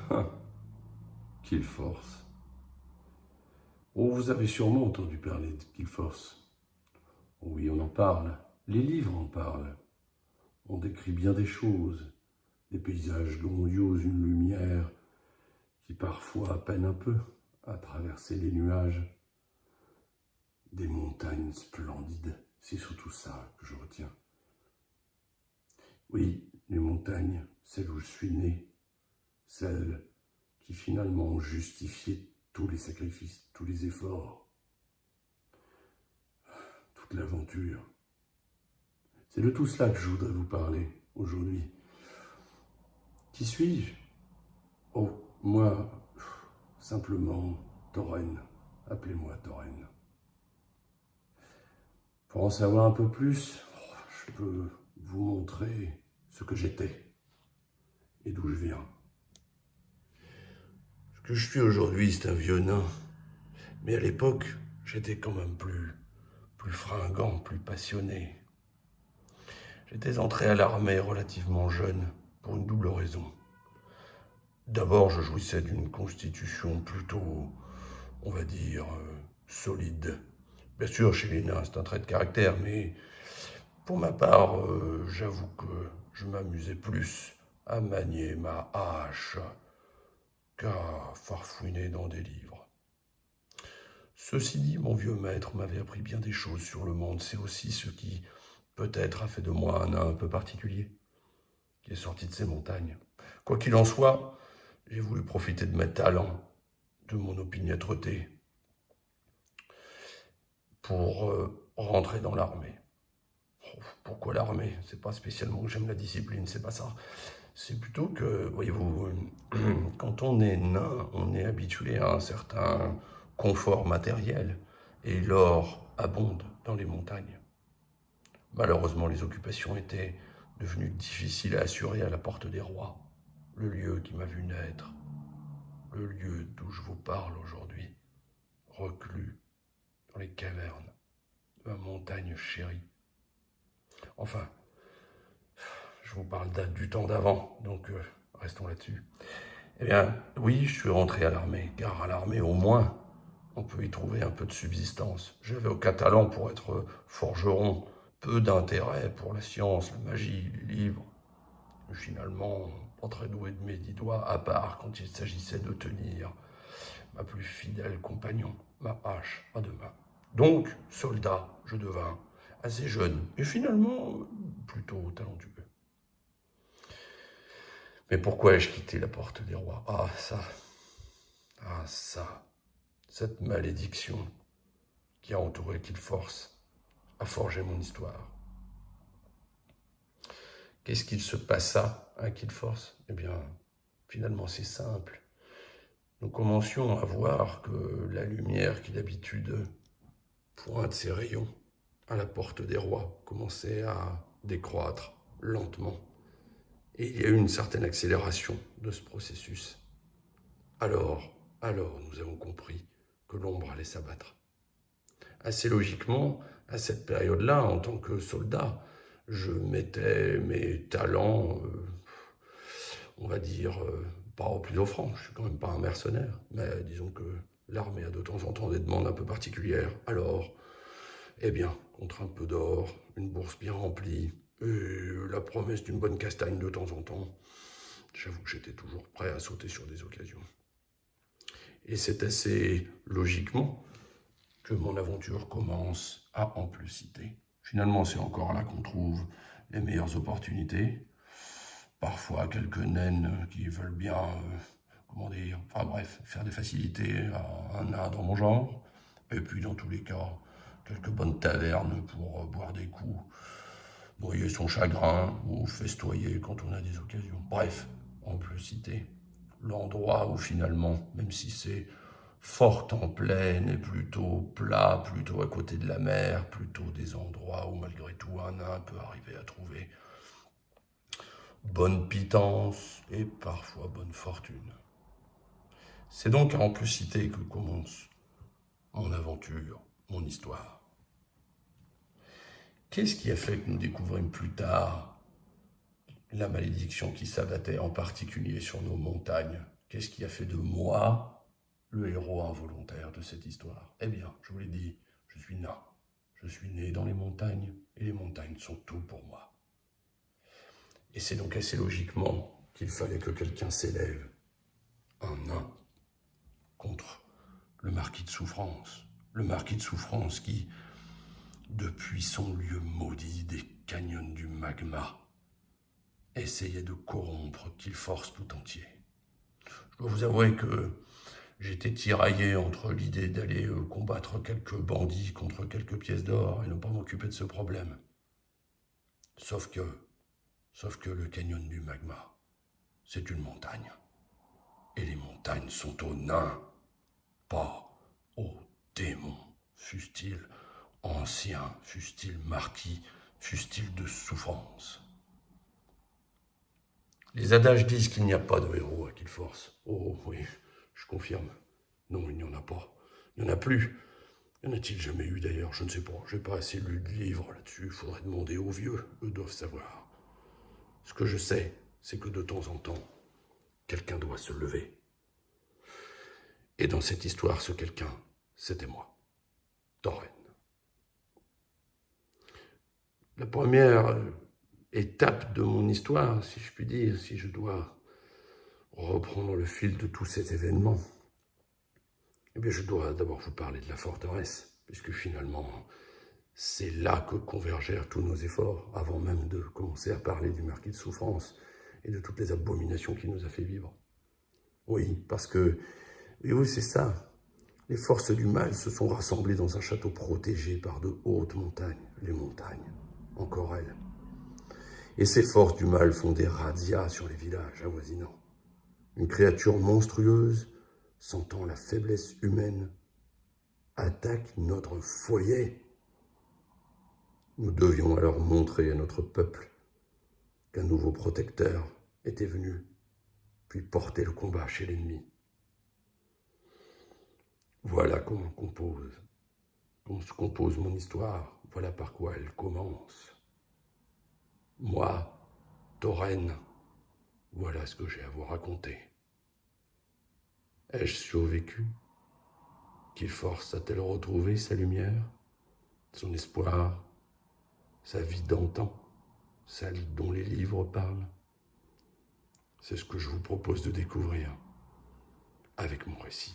Ah, Kill Force. Oh, vous avez sûrement entendu parler de Kill Force. Oui, on en parle. Les livres en parlent. On décrit bien des choses. Des paysages grandioses, une lumière qui parfois peine un peu à traverser les nuages. Des montagnes splendides. C'est surtout ça que je retiens. Oui, les montagnes, celles où je suis né, celles qui finalement ont justifié tous les sacrifices, tous les efforts, toute l'aventure. C'est de tout cela que je voudrais vous parler aujourd'hui. Qui suis-je? Oh, moi, simplement Tauren. Appelez-moi Tauren. Pour en savoir un peu plus, je peux vous montrer ce que j'étais et d'où je viens. Ce que je suis aujourd'hui, c'est un vieux nain. Mais à l'époque, j'étais quand même plus fringant, plus passionné. J'étais entré à l'armée relativement jeune pour une double raison. D'abord, je jouissais d'une constitution plutôt, on va dire, solide. Bien sûr, chez les nains, c'est un trait de caractère, mais pour ma part, j'avoue que je m'amusais plus à manier ma hache qu'à farfouiner dans des livres. Ceci dit, mon vieux maître m'avait appris bien des choses sur le monde. C'est aussi ce qui, peut-être, a fait de moi un nain un peu particulier, qui est sorti de ces montagnes. Quoi qu'il en soit, j'ai voulu profiter de mes talents, de mon opiniâtreté, pour rentrer dans l'armée. Pourquoi l'armée? C'est pas spécialement que j'aime la discipline, c'est pas ça. C'est plutôt que, voyez-vous, quand on est nain, on est habitué à un certain confort matériel, et l'or abonde dans les montagnes. Malheureusement, les occupations étaient devenues difficiles à assurer à la porte des rois, le lieu qui m'a vu naître, le lieu d'où je vous parle aujourd'hui, reclus dans les cavernes de ma montagne chérie. Enfin, je vous parle du temps d'avant, donc restons là-dessus. Eh bien, oui, je suis rentré à l'armée, car à l'armée, au moins, on peut y trouver un peu de subsistance. J'avais aucun talent pour être forgeron, peu d'intérêt pour la science, la magie, les livres. Finalement, pas très doué de mes 10 doigts, à part quand il s'agissait de tenir ma plus fidèle compagnon, ma hache à deux mains. Donc, soldat, je devins assez jeune, et finalement plutôt talentueux. Mais pourquoi ai-je quitté la porte des rois? Ah ça, cette malédiction qui a entouré Kill Force a forgé mon histoire. Qu'est-ce qu'il se passa à Kill Force? Eh bien, finalement, c'est simple. Nous commencions à voir que la lumière qui d'habitude pointe ses rayons à la porte des rois commençait à décroître lentement. Et il y a eu une certaine accélération de ce processus. Alors, nous avons compris que l'ombre allait s'abattre. Assez logiquement, à cette période-là, en tant que soldat, je mettais mes talents, on va dire, pas au plus offrant. Je suis quand même pas un mercenaire, mais disons que l'armée a de temps en temps des demandes un peu particulières. Alors, eh bien, contre un peu d'or, une bourse bien remplie, et la promesse d'une bonne castagne de temps en temps, j'avoue que j'étais toujours prêt à sauter sur des occasions. Et c'est assez logiquement que mon aventure commence à en plus citer. Finalement, c'est encore là qu'on trouve les meilleures opportunités. Parfois, quelques naines qui veulent bien, comment dire, enfin bref, faire des facilités à un nain dans mon genre. Et puis, dans tous les cas, quelques bonnes tavernes pour boire des coups, noyer son chagrin ou festoyer quand on a des occasions. Bref, on peut citer l'endroit où finalement, même si c'est fort en plaine et plutôt plat, plutôt à côté de la mer, plutôt des endroits où malgré tout un nain peut arriver à trouver bonne pitance et parfois bonne fortune. C'est donc à Amplus-Cité que commence mon aventure, mon histoire. Qu'est-ce qui a fait que nous découvrîmes plus tard la malédiction qui s'abattait en particulier sur nos montagnes? Qu'est-ce qui a fait de moi le héros involontaire de cette histoire? Eh bien, je vous l'ai dit, je suis nain. Je suis né dans les montagnes, et les montagnes sont tout pour moi. Et c'est donc assez logiquement qu'il fallait que quelqu'un s'élève, un nain, contre le marquis de Souffrance. Le marquis de Souffrance qui, depuis son lieu maudit des canyons du magma, essayait de corrompre Killforce tout entier. Je dois vous avouer que j'étais tiraillé entre l'idée d'aller combattre quelques bandits contre quelques pièces d'or et ne pas m'occuper de ce problème. Sauf que le canyon du magma, c'est une montagne. Et les montagnes sont aux nains, pas aux démons, fussent-ils anciens, fussent-ils marquis, fussent-ils de souffrance. Les adages disent qu'il n'y a pas de héros à Killforce. Oh oui, je confirme. Non, il n'y en a pas. Il n'y en a plus. Y en a-t-il jamais eu d'ailleurs? Je ne sais pas. J'ai pas assez lu de livres là-dessus. Il faudrait demander aux vieux. Eux doivent savoir. Ce que je sais, c'est que de temps en temps, quelqu'un doit se lever. Et dans cette histoire, ce quelqu'un, c'était moi, Tauren. La première étape de mon histoire, si je puis dire, si je dois reprendre le fil de tous ces événements, eh bien, je dois d'abord vous parler de la forteresse, puisque finalement, c'est là que convergèrent tous nos efforts, avant même de commencer à parler du marquis de Souffrance et de toutes les abominations qu'il nous a fait vivre. Oui, parce que, et oui, c'est ça, les forces du mal se sont rassemblées dans un château protégé par de hautes montagnes, les montagnes, encore elles. Et ces forces du mal font des razzias sur les villages avoisinants. Une créature monstrueuse, sentant la faiblesse humaine, attaque notre foyer. Nous devions alors montrer à notre peuple qu'un nouveau protecteur était venu, puis porter le combat chez l'ennemi. Voilà comment se compose mon histoire, voilà par quoi elle commence. Moi, Tauren, voilà ce que j'ai à vous raconter. Ai-je survécu? Killforce a-t-elle retrouvé sa lumière, son espoir, sa vie d'antan, celle dont les livres parlent? C'est ce que je vous propose de découvrir avec mon récit.